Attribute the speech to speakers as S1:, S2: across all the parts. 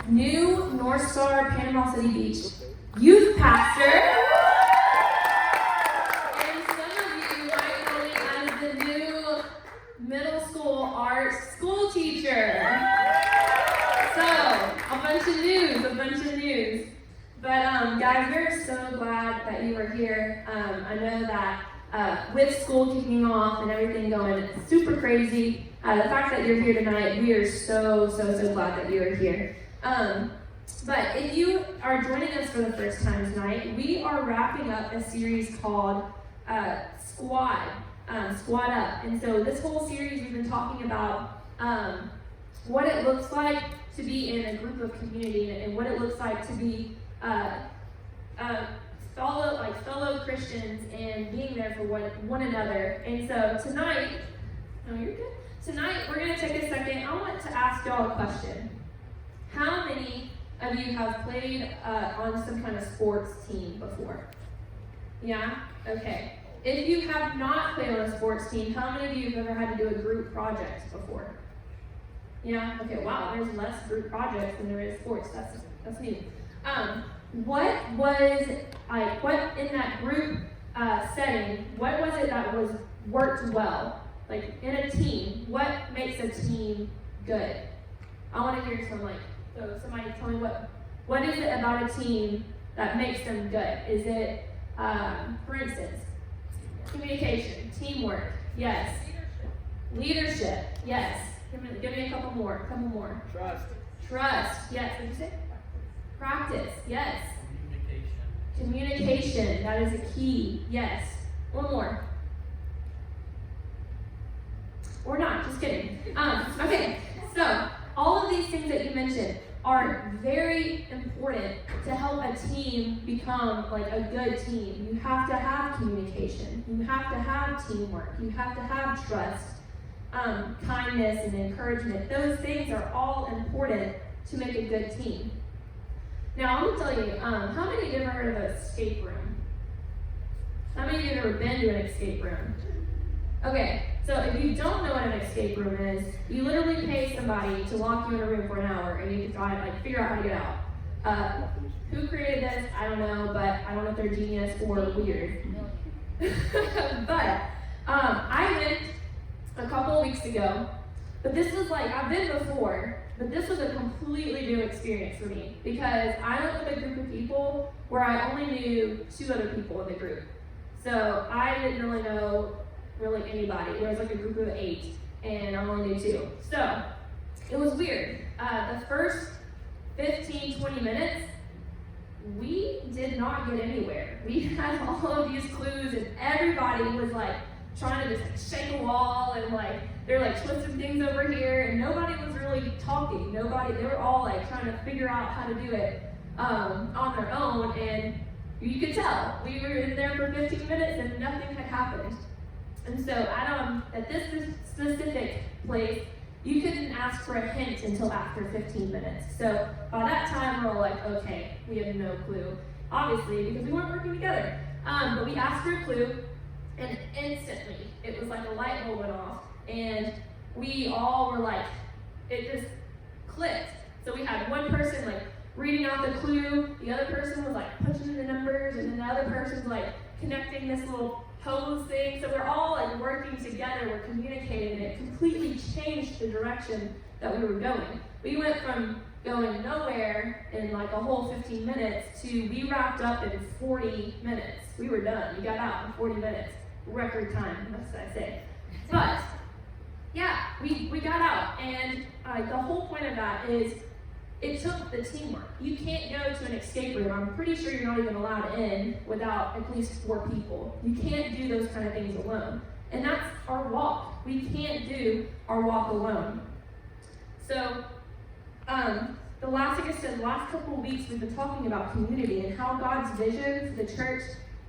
S1: new North Star Panama City Beach youth pastor. And some of you might know me as the new middle school art school teacher. So, a bunch of news. But guys, we're so glad that you are here. I know that with school kicking off and everything going super crazy, the fact that you're here tonight, we are so glad that you are here. But if you are joining us for the first time tonight, we are wrapping up a series called Squad Up. And so this whole series we've been talking about what it looks like to be in a group of community and what it looks like to be fellow Christians and being there for one another. And so tonight, you're good. Tonight we're going to take a second. I want to ask y'all a question. How many of you have played on some kind of sports team before? Yeah? Okay. If you have not played on a sports team, how many of you have ever had to do a group project before? Yeah? Okay, wow, there's less group projects than there is sports. That's neat. What in that group setting, what was it that worked well? Like in a team, what makes a team good? I want to hear so somebody tell me what is it about a team that makes them good? Is it, for instance, communication, teamwork, yes. Leadership, yes. Give me a couple more. Trust, yes. What did you say? Practice, yes. Communication, that is a key, yes. One more. Or not, just kidding. Okay, so all of these things that you mentioned are very important to help a team become like a good team. You have to have communication. You have to have teamwork. You have to have trust, kindness, and encouragement. Those things are all important to make a good team. Now, I'm going to tell you, how many of you have ever heard of an escape room? How many of you have ever been to an escape room? Okay, so if you don't know what an escape room is, you literally pay somebody to lock you in a room for an hour and you can try to figure out how to get out. Who created this? I don't know, but I don't know if they're genius or weird. But I went a couple of weeks ago, but this was I've been before, but this was a completely new experience for me because I went with a group of people where I only knew 2 other people in the group. So I didn't really know anybody. There was a group of 8 and I only knew 2. So it was weird. The first 15, 20 minutes, we did not get anywhere. We had all of these clues and everybody was trying to just shake a wall and they're twisting things over here and nobody was really talking. They were all trying to figure out how to do it on their own, and you could tell. We were in there for 15 minutes and nothing had happened. And so at this specific place, you couldn't ask for a hint until after 15 minutes. So by that time, we're all okay, we have no clue. Obviously, because we weren't working together. But we asked for a clue, and instantly, it was a light bulb went off. And we all were it just clicked. So we had one person reading out the clue, the other person was punching in the numbers, and then the other person's connecting this little pose thing. So we're all working together, we're communicating, and it completely changed the direction that we were going. We went from going nowhere in a whole 15 minutes to we wrapped up in 40 minutes. We were done. We got out in 40 minutes. Record time, must I say. But yeah, we got out, and the whole point of that is it took the teamwork. You can't go to an escape room. I'm pretty sure you're not even allowed in without at least 4 people. You can't do those kind of things alone. And that's our walk. We can't do our walk alone. So, like I said, the last couple of weeks we've been talking about community and how God's vision for the church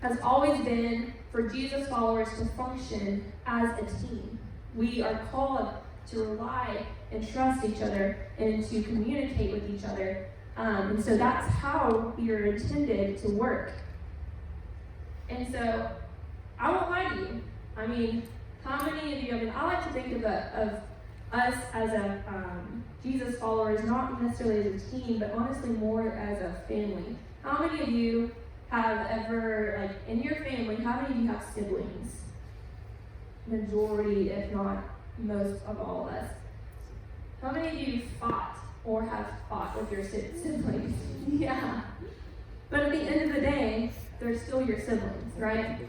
S1: has always been for Jesus followers to function as a team. We are called to rely and trust each other and to communicate with each other. And so that's how we are intended to work. And so I won't lie to you. How many of you, I like to think of us as Jesus followers, not necessarily as a team, but honestly more as a family. How many of you have ever, like, in your family, how many of you have siblings? Majority, if not most of all of us. How many of you fought or have fought with your siblings? Yeah. But at the end of the day, they're still your siblings, right?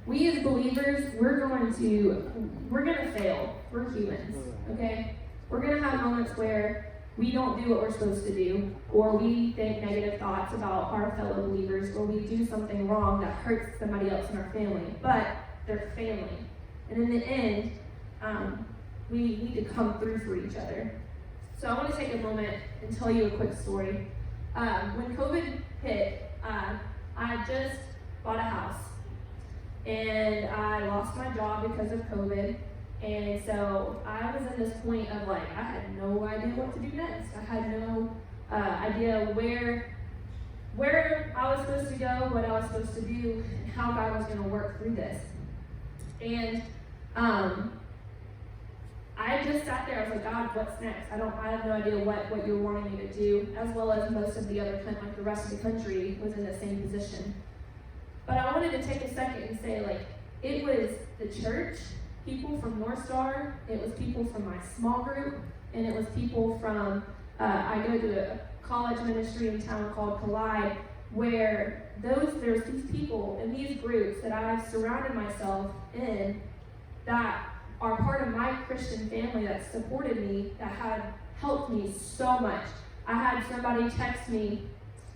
S1: We as believers, we're gonna fail. We're humans, okay? We're gonna have moments where we don't do what we're supposed to do, or we think negative thoughts about our fellow believers, or we do something wrong that hurts somebody else in our family, but they're family. And in the end, we need to come through for each other. So I want to take a moment and tell you a quick story. When COVID hit, I just bought a house, and I lost my job because of COVID. And so I was in this point of like, I had no idea what to do next. I had no idea where I was supposed to go, what I was supposed to do, and how God was going to work through this. And I just sat there. I was like, God, what's next? I have no idea what you're wanting me to do, as well as most of the other, like the rest of the country was in the same position. But I wanted to take a second and say, like, it was the church, people from North Star, it was people from my small group, and it was people from, I go to a college ministry in town called Collide, where there's these people in these groups that I've surrounded myself in that are part of my Christian family that supported me, that had helped me so much. I had somebody text me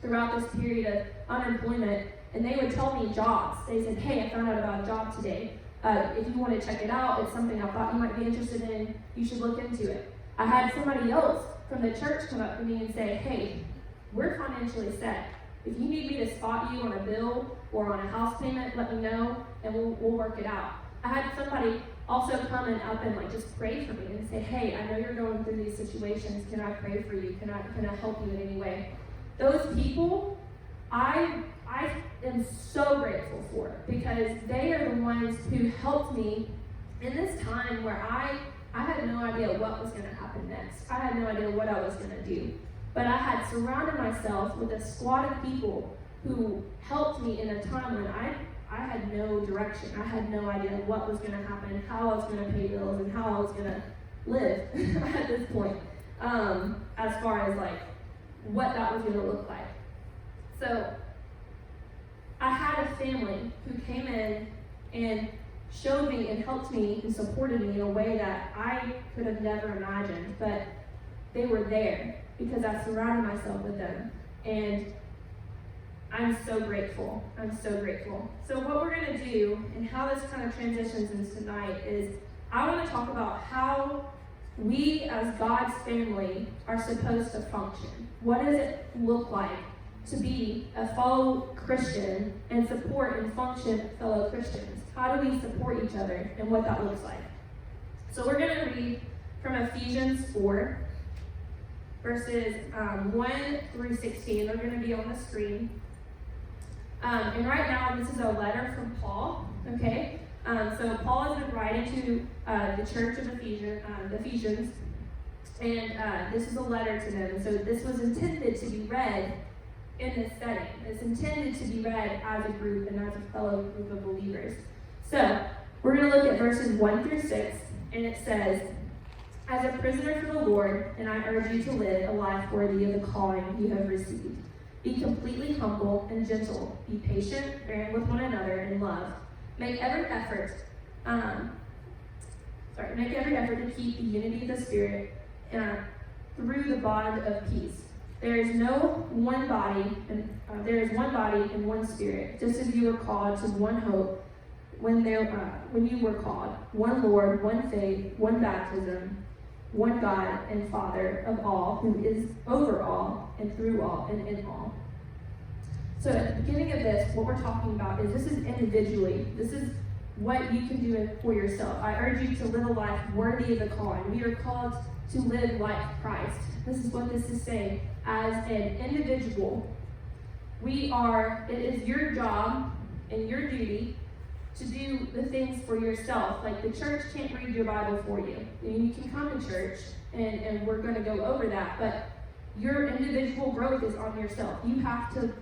S1: throughout this period of unemployment, and they would tell me jobs. They said, hey, I found out about a job today. If you want to check it out, it's something I thought you might be interested in, you should look into it. I had somebody else from the church come up to me and say, hey, we're financially set. If you need me to spot you on a bill or on a house payment, let me know, and we'll work it out. I had somebody also come and up and like just pray for me and say, hey, I know you're going through these situations. Can I pray for you? Can I help you in any way? Those people, I am so grateful for, because they are the ones who helped me in this time where I had no idea what was going to happen next. I had no idea what I was going to do. But I had surrounded myself with a squad of people who helped me in a time when I had no direction. I had no idea what was going to happen, how I was going to pay bills, and how I was going to live at this point, as far as like what that was going to look like. So I had a family who came in and showed me and helped me and supported me in a way that I could have never imagined, but they were there because I surrounded myself with them, and I'm so grateful. I'm so grateful. So what we're going to do and how this kind of transitions into tonight is I want to talk about how we as God's family are supposed to function. What does it look like to be a fellow Christian and support and function fellow Christians? How do we support each other and what that looks like? So we're going to read from Ephesians 4, verses 1 through 16. They're going to be on the screen. And right now, this is a letter from Paul, okay? So Paul has been writing to the church of Ephesians, and this is a letter to them. And so this was intended to be read in this setting. It's intended to be read as a group and as a fellow group of believers. So we're going to look at verses 1 through 6, and it says, as a prisoner for the Lord, and I urge you to live a life worthy of the calling you have received. Be completely humble and gentle. Be patient, bearing with one another in love. Make every effort to keep the unity of the Spirit through the bond of peace. There is one body and one Spirit, just as you were called to one hope when you were called. One Lord, one faith, one baptism, one God and Father of all, who is over all and through all and in all. So at the beginning of this, what we're talking about is this is individually. This is what you can do for yourself. I urge you to live a life worthy of the calling. We are called to live like Christ. This is what this is saying. As an individual, it is your job and your duty to do the things for yourself. Like the church can't read your Bible for you. You can come to church and we're going to go over that, but your individual growth is on yourself. You have to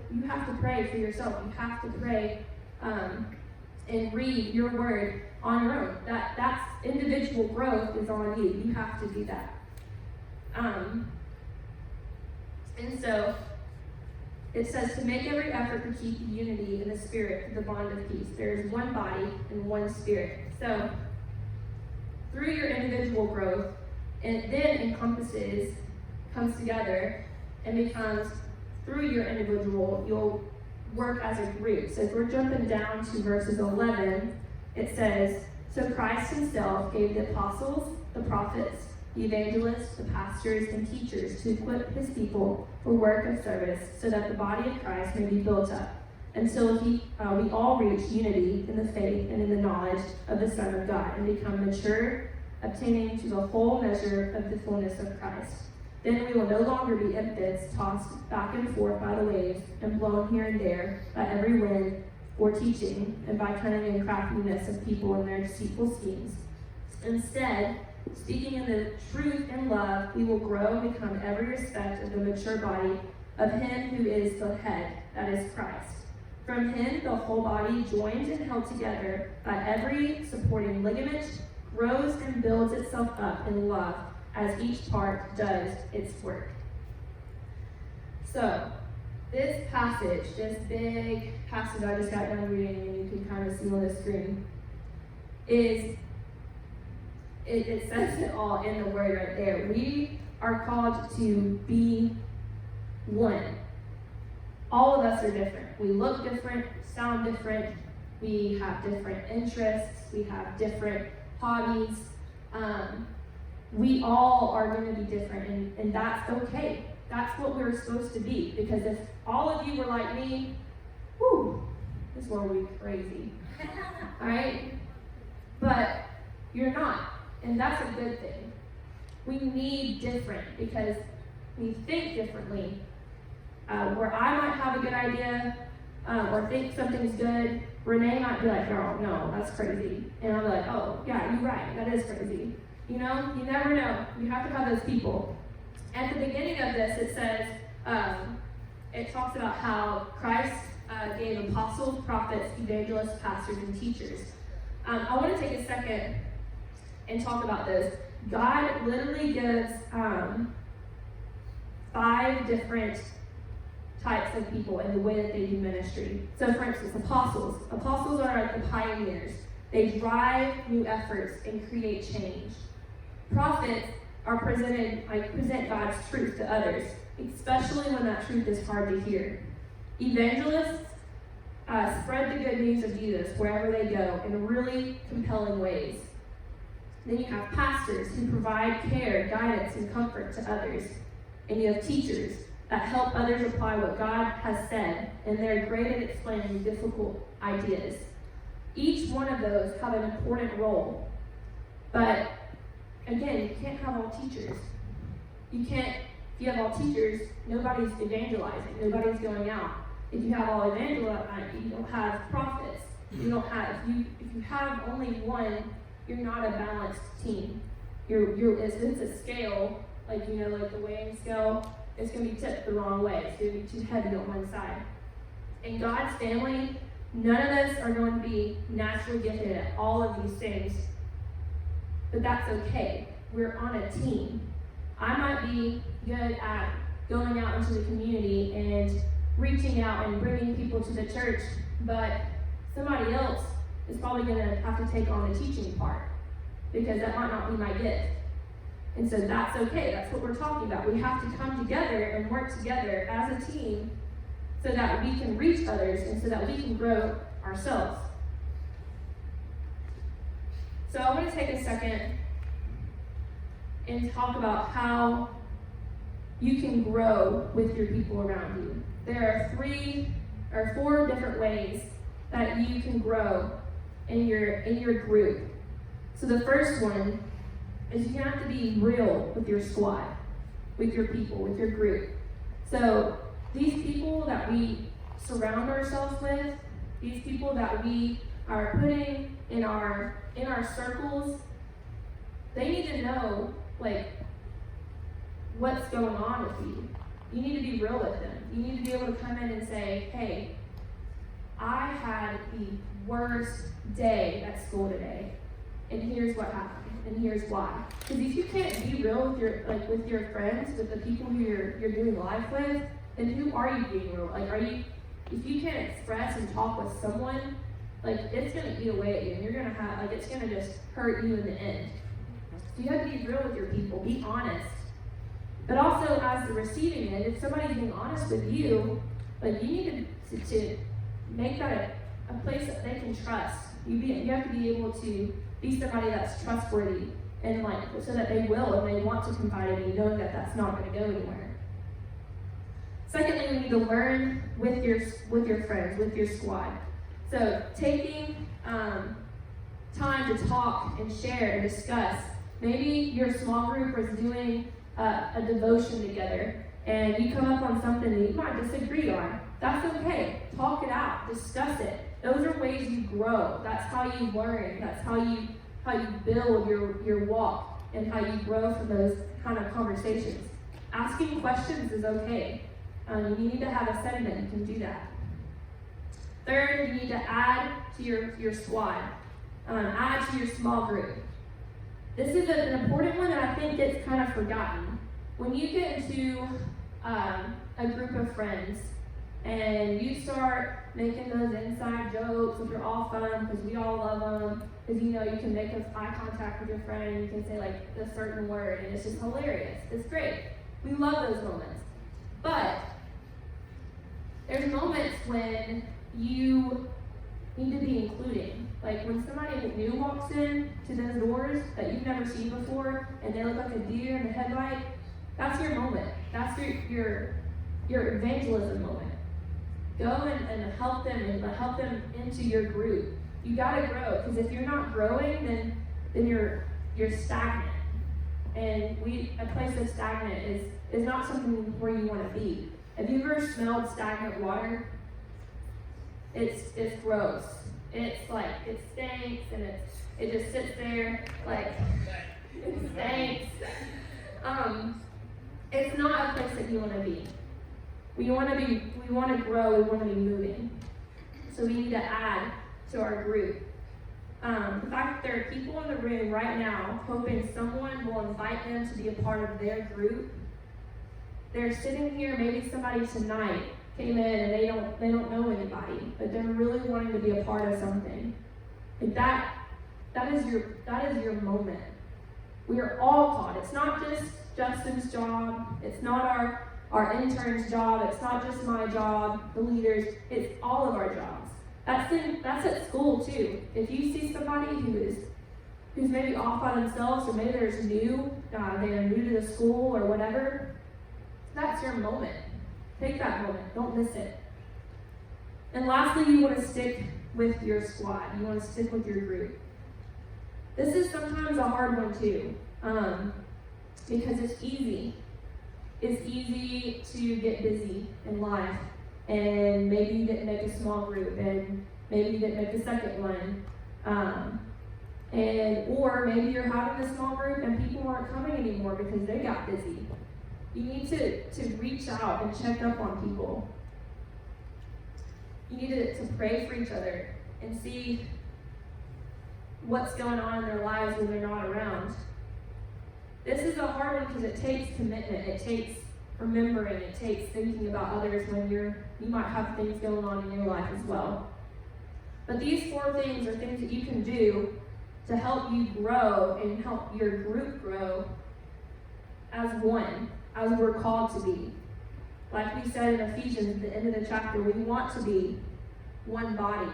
S1: pray for yourself. You have to pray and read your word on your own. That's individual growth is on you. You have to do that. And so it says to make every effort to keep unity in the spirit, the bond of peace. There is one body and one spirit. So through your individual growth, it then comes together and becomes, through your individual, you'll work as a group. So if we're jumping down to verses 11, it says, so Christ himself gave the apostles, the prophets, the evangelists, the pastors, and teachers to equip his people for work of service, so that the body of Christ may be built up, until we all reach unity in the faith and in the knowledge of the Son of God, and become mature, obtaining to the whole measure of the fullness of Christ. Then we will no longer be infants, tossed back and forth by the waves, and blown here and there by every wind or teaching, and by cunning and craftiness of people in their deceitful schemes. Instead, speaking in the truth and love, we will grow and become every respect of the mature body of him who is the head, that is Christ. From him, the whole body, joined and held together by every supporting ligament, grows and builds itself up in love as each part does its work. So, this passage, this big passage I just got done reading, and you can kind of see on the screen, it says it all in the word right there. We are called to be one. All of us are different. We look different, sound different, we have different interests, we have different hobbies. We all are going to be different, and that's okay. That's what we're supposed to be, because if all of you were like me, this world would be crazy. All right? But you're not, and that's a good thing. We need different, because we think differently. Where I might have a good idea or think something's good, Renee might be like, "Girl, no, that's crazy." And I'm like, "Oh, yeah, you're right. That is crazy." You know, you never know. You have to have those people. At the beginning of this, it says, it talks about how Christ gave apostles, prophets, evangelists, pastors, and teachers. I want to take a second and talk about this. God literally gives 5 different types of people in the way that they do ministry. So, for instance, apostles. Apostles are like the pioneers. They drive new efforts and create change. Prophets are present God's truth to others, especially when that truth is hard to hear. Evangelists spread the good news of Jesus wherever they go in really compelling ways. Then you have pastors who provide care, guidance, and comfort to others. And you have teachers that help others apply what God has said, and they're great at explaining difficult ideas. Each one of those have an important role. But again, you can't have all teachers. If you have all teachers, nobody's evangelizing, nobody's going out. If you have all evangelizing, you don't have prophets. You don't have, if you have only one, you're not a balanced team. It's a scale, like the weighing scale, it's going to be tipped the wrong way. It's going to be too heavy on one side. In God's family, none of us are going to be naturally gifted at all of these things. But that's okay. We're on a team. I might be good at going out into the community and reaching out and bringing people to the church, but somebody else is probably going to have to take on the teaching part, because that might not be my gift. And so that's okay. That's what we're talking about. We have to come together and work together as a team so that we can reach others and so that we can grow ourselves. So I want to take a second and talk about how you can grow with your people around you. There are 4 different ways that you can grow in your group. So the first one is you have to be real with your squad, with your people, with your group. So these people that we surround ourselves with, these people that we are putting in our circles, they need to know, what's going on with you. You need to be real with them. You need to be able to come in and say, hey, I had the worst day at school today, and here's what happened, and here's why. Because if you can't be real with your friends, with the people who you're doing life with, then who are you being real? If you can't express and talk with someone, it's gonna eat away at you, and you're gonna have it's gonna just hurt you in the end. So you have to be real with your people, be honest. But also, as the receiving end, if somebody's being honest with you, you need to make that a place that they can trust. You have to be able to be somebody that's trustworthy, and so that they will, and they want to confide in you, knowing that that's not going to go anywhere. Secondly, we need to learn with your friends, with your squad. So taking time to talk and share and discuss. Maybe your small group is doing a devotion together, and you come up on something that you might disagree on. That's okay. Talk it out. Discuss it. Those are ways you grow. That's how you learn. That's how you build your walk, and how you grow from those kind of conversations. Asking questions is okay. You need to have a segment. You can do that. Third, you need to add to your squad. Add to your small group. This is an important one that I think gets kind of forgotten. When you get into a group of friends and you start making those inside jokes, which are all fun because we all love them, because you can make eye contact with your friend, you can say a certain word, and it's just hilarious. It's great. We love those moments. But there's moments when you need to be including. When somebody new walks in to those doors that you've never seen before, and they look like a deer in the headlight, that's your moment. That's your evangelism moment. Go and help them into your group. You gotta grow, because if you're not growing, then you're stagnant. And a place that's stagnant is not something where you want to be. Have you ever smelled stagnant water? It's gross. It stinks, and it just sits there it stinks. It's not a place that you want to be. We want to grow, we want to be moving. So we need to add to our group. The fact that there are people in the room right now hoping someone will invite them to be a part of their group. They're sitting here, maybe somebody tonight came in and they don't know anybody, but they're really wanting to be a part of something. That is your moment. We are all called. It's not just Justin's job. It's not our intern's job. It's not just my job, the leaders. It's all of our jobs. That's at school too. If you see somebody who's maybe off by themselves, or maybe they're new to the school or whatever, that's your moment. Take that moment. Don't miss it. And lastly, you want to stick with your squad. You want to stick with your group. This is sometimes a hard one too, because it's easy. It's easy to get busy in life, and maybe you didn't make a small group, and maybe you didn't make a second one, or maybe you're having a small group and people aren't coming anymore because they got busy. You need to reach out and check up on people. You need to pray for each other and see what's going on in their lives when they're not around. This is a hard one because it takes commitment. It takes remembering. It takes thinking about others when you might have things going on in your life as well. But these 4 things are things that you can do to help you grow and help your group grow as one, as we're called to be. Like we said in Ephesians at the end of the chapter, we want to be one body.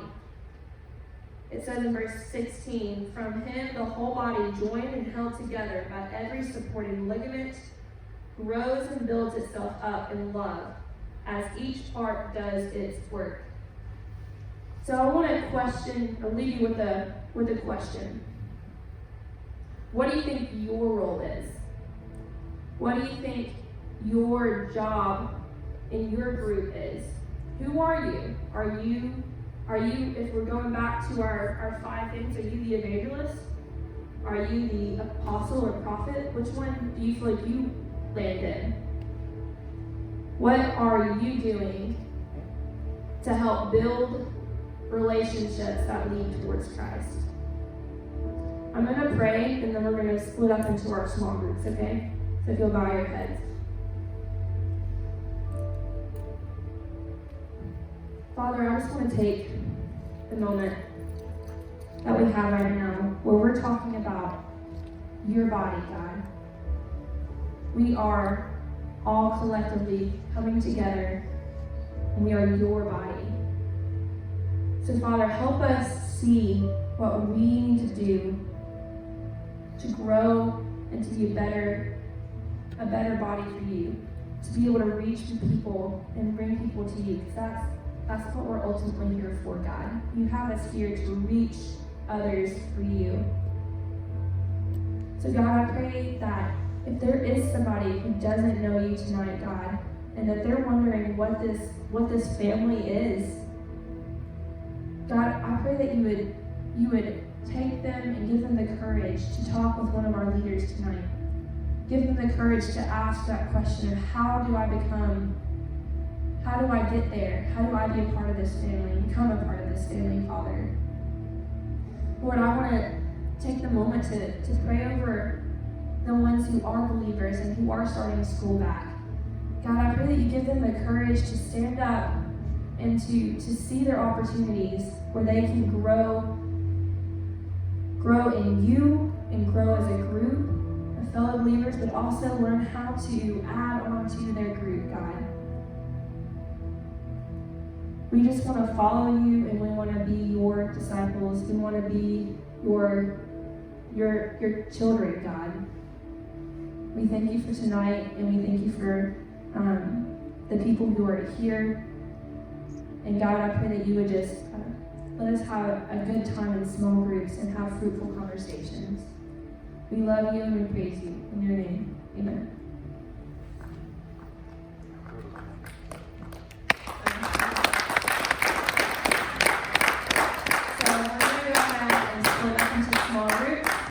S1: It says in verse 16, from him the whole body, joined and held together by every supporting ligament, grows and builds itself up in love as each part does its work. So I want to leave you with a question. What do you think your role is? What do you think your job in your group is? Who are you? Are you, if we're going back to our 5 things, are you the evangelist? Are you the apostle or prophet? Which one do you feel like Landon? What are you doing to help build relationships that lead towards Christ? I'm going to pray, and then we're going to split up into our small groups, okay? So if you'll bow your heads. Father, I just want to take the moment that we have right now where we're talking about your body, God. We are all collectively coming together, and we are your body. So, Father, help us see what we need to do to grow and to be a better body for you, to be able to reach people and bring people to you, because that's what we're ultimately here for, God. You have us here to reach others for you. So, God, I pray that if there is somebody who doesn't know you tonight, God, and that they're wondering what this family is, God, I pray that you would take them and give them the courage to talk with one of our leaders tonight. Give them the courage to ask that question of how do I get there? How do I be a part of this family, become a part of this family, Father? Lord, I want to take the moment to pray over the ones who are believers and who are starting school back. God, I pray that you give them the courage to stand up and to see their opportunities where they can grow in you and grow as a group of fellow believers, but also learn how to add on to their group, God. We just want to follow you, and we want to be your disciples. We want to be your children, God. We thank you for tonight, and we thank you for the people who are here. And God, I pray that you would just let us have a good time in small groups and have fruitful conversations. We love you and we praise you. In your name.